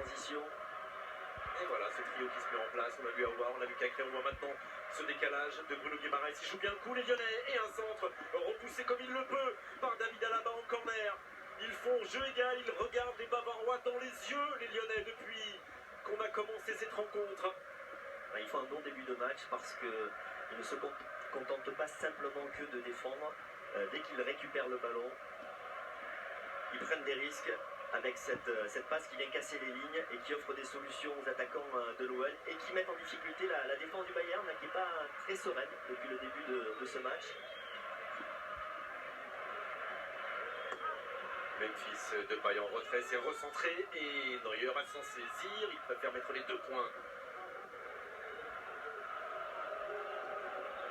transition. Et voilà, ce trio qui se met en place. On a vu Aouar, on a vu Cacré, on voit maintenant ce décalage de Bruno Guimaraes. Il joue bien le coup, les Lyonnais, et un centre repoussé comme il le peut par David Alaba en corner. Ils font jeu égal, ils regardent les Bavarois dans les yeux, les Lyonnais, depuis qu'on a commencé cette rencontre. Ils font un bon début de match parce qu'ils ne se contentent pas simplement que de défendre. Dès qu'ils récupèrent le ballon, ils prennent des risques avec cette passe qui vient casser les lignes et qui offre des solutions aux attaquants de l'OL et qui mettent en difficulté la défense du Bayern qui n'est pas très sereine depuis le début de ce match. Memphis Depay en retrait, c'est recentré et Neuer à s'en saisir, il préfère mettre les 2 points.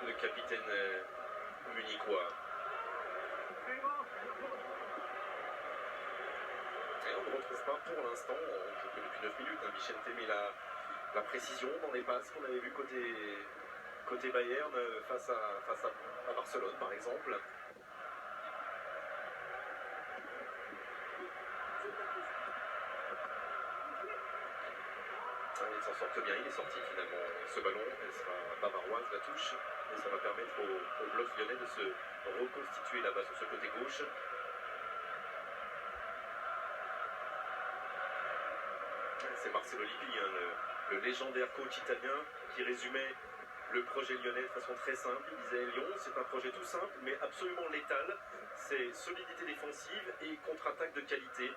Le capitaine munichois. Et on ne retrouve pas pour l'instant, on joue que depuis 9 minutes, Vicente, mais la précision dans les passes qu'on avait vu côté Bayern face à Barcelone par exemple. Il s'en sortent bien, il est sorti finalement ce ballon, elle sera bavaroise la touche, et ça va permettre au bloc lyonnais de se reconstituer là-bas sur ce côté gauche. C'est Marcelo Lippi, le légendaire coach italien, qui résumait le projet lyonnais de façon très simple. Il disait Lyon, c'est un projet tout simple, mais absolument létal. C'est solidité défensive et contre-attaque de qualité.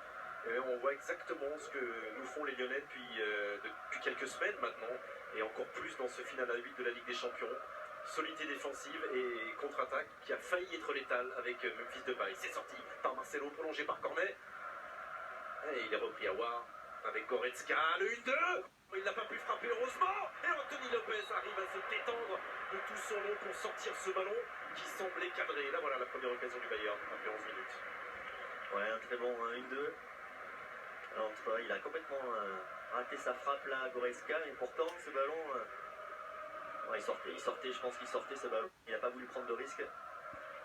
Et on voit exactement ce que nous font les Lyonnais depuis quelques semaines maintenant, et encore plus dans ce final à 8 de la Ligue des Champions. Solidité défensive et contre-attaque qui a failli être létale avec Memphis Depay. C'est sorti par Marcelo, prolongé par Cornet. Et il est repris à War avec Goretzka, le 1-2. Il n'a pas pu frapper heureusement. Et Anthony Lopez arrive à se détendre de tout son long pour sortir ce ballon qui semblait cadré. Là voilà la première occasion du Bayern après 11 minutes. Ouais, un très bon 1-2. Alors, il a complètement raté sa frappe là, Goretzka, mais pourtant ce ballon, ouais, il sortait, je pense qu'il sortait ce ballon. Il n'a pas voulu prendre de risque.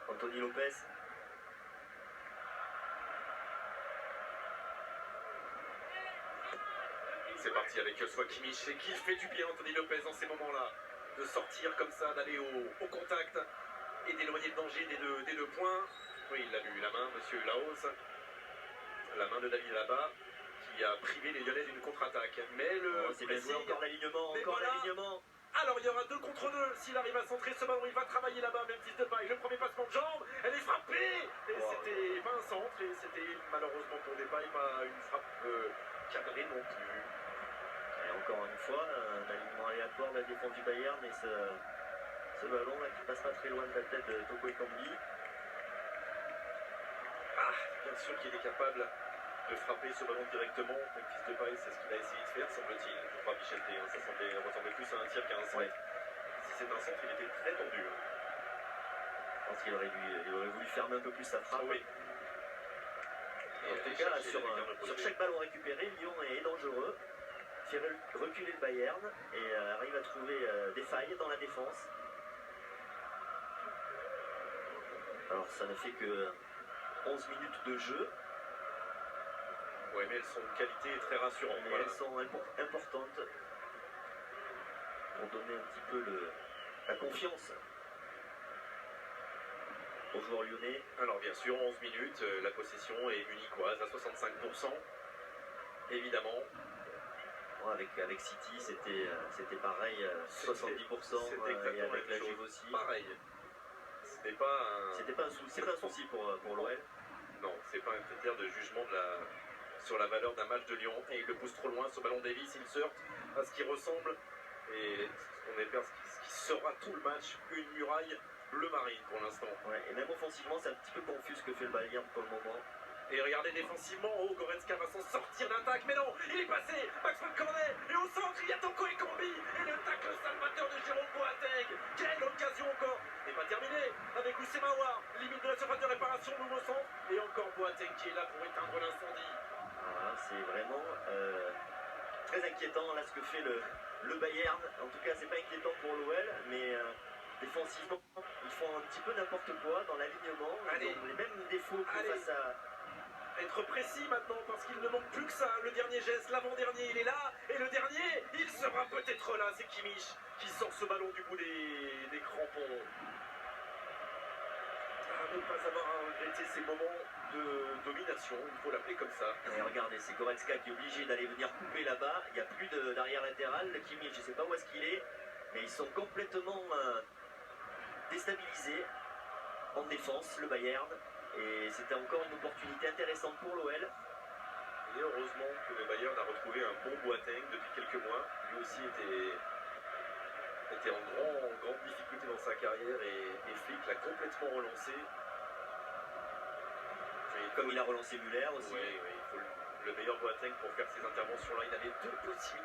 Anthony Lopez. C'est parti avec Joshua Kimmich et qui fait du bien Anthony Lopez dans ces moments-là, de sortir comme ça, d'aller au contact et d'éloigner le danger des deux points. Oui, il a vu la main, monsieur Laos, la main de David Alaba qui a privé les Lyonnais d'une contre-attaque. Mais c'est bien joué, encore l'alignement, l'alignement. Alors il y aura 2 contre 2. S'il arrive à centrer ce ballon, il va travailler là-bas, Memphis Depay. Le premier passement de jambe, elle est frappée. Et c'était pas un centre, et c'était malheureusement pour Depay pas une frappe cadrée non plus. Et encore une fois, un alignement aléatoire de la défense du Bayern, mais ce ballon là qui passe pas très loin de la tête de Toko Ekambi. Ah, bien sûr qu'il est capable de frapper ce ballon directement. Memphis Depay, c'est ce qu'il a essayé de faire, semble-t-il. Je crois Vicente, ça ressemblait plus à un tir qu'à un centre. Ouais. Si c'est un centre, il était très tendu. Je pense qu'il aurait voulu fermer un peu plus sa frappe. Oui. En tout cas, sur chaque ballon récupéré, Lyon est dangereux, fait reculer le Bayern et arrive à trouver des failles dans la défense. Alors ça ne fait que 11 minutes de jeu. Oui, mais elles sont de qualité et très rassurantes. Mais voilà. elles sont importantes pour donner un petit peu la confiance aux joueurs lyonnais. Alors bien sûr, 11 minutes, la possession est munichoise à 65%, évidemment. Bon, avec City, c'était pareil, 70%, et avec la Juve aussi. Pareil. C'était pas un souci pour l'OL. Non, c'est pas un critère de jugement sur la valeur d'un match de Lyon. Et il le pousse trop loin, ce ballon Davis, il se heurte à ce qui ressemble, et ce qui sera tout le match, une muraille bleu marine pour l'instant. Ouais, et même offensivement, c'est un petit peu confus ce que fait le Bayern pour le moment. Et regardez défensivement, Goretzka va s'en sortir d'attaque, mais non, il est passé, Maxwell Cornet, et au centre, il y a Toko Ekambi, et le tacle salvateur de Jérôme Boateng. Quelle occasion encore, n'est pas terminé, avec Oussema Aouar, limite de la surface de réparation, nouveau centre, et encore Boateng qui est là pour éteindre l'incendie. Voilà, c'est vraiment très inquiétant là ce que fait le Bayern. En tout cas, c'est pas inquiétant pour l'OL, mais défensivement, ils font un petit peu n'importe quoi dans l'alignement. Ils ont les mêmes défauts que être précis maintenant parce qu'il ne manque plus que ça. Le dernier geste, l'avant-dernier, il est là. Et le dernier, il sera peut-être là. C'est Kimmich qui sort ce ballon du bout des crampons. À ne pas avoir à regretter ces moments de domination, il faut l'appeler comme ça. Et regardez, c'est Goretzka qui est obligé d'aller venir couper là-bas. Il n'y a plus d'arrière latéral. Le Kimmich, je ne sais pas où est-ce qu'il est, mais ils sont complètement déstabilisés en défense, le Bayern. Et c'était encore une opportunité intéressante pour l'OL. Et heureusement que le Bayern a retrouvé un bon Boateng depuis quelques mois. Lui aussi était en grande difficulté dans sa carrière et Flick l'a complètement relancé. Et comme il a relancé Müller aussi. Oui, il faut le meilleur Boateng pour faire ses interventions là. Il avait deux possibilités.